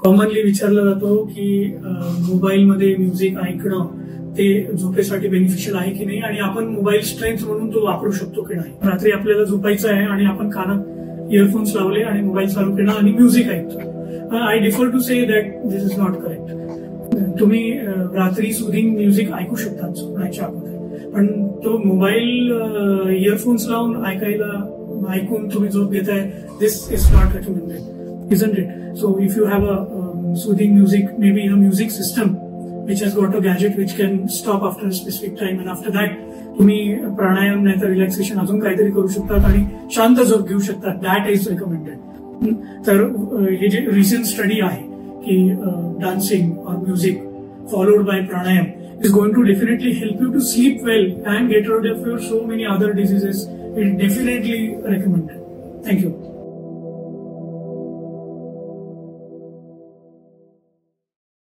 Commonly विचारला जातो की मोबाईलमध्ये म्युझिक ऐकणं ते झोपेसाठी बेनिफिशियल आहे की नाही आणि आपण मोबाईल स्ट्रेंथ म्हणून तो वापरू शकतो की नाही. रात्री आपल्याला झोपायचं आहे आणि आपण कानात इयरफोन्स लावले आणि मोबाईल चालू केला आणि म्युझिक ऐकतो. I differ to say that this is not correct. तुम्ही रात्री सुदिंग म्युझिक ऐकू शकता झोपण्याच्या अगोदर, पण तो मोबाईल इयरफोन्स लावून ऐकून तुम्ही झोप घेताय, this is not recommended, isn't it? So if you have a soothing music, maybe in a music system which has got a gadget which can stop after a specific time, and after that तुम्ही प्राणायाम नाही तर relaxation अजून काहीतरी करू शकतात आणि शांत झोप घेऊ शकतात. That is recommended. तर हे जे रिसेंट स्टडी आहे की डान्सिंग और music followed by pranayama is going to definitely help you to sleep well and get rid of your so many other diseases. It definitely recommended. Thank you.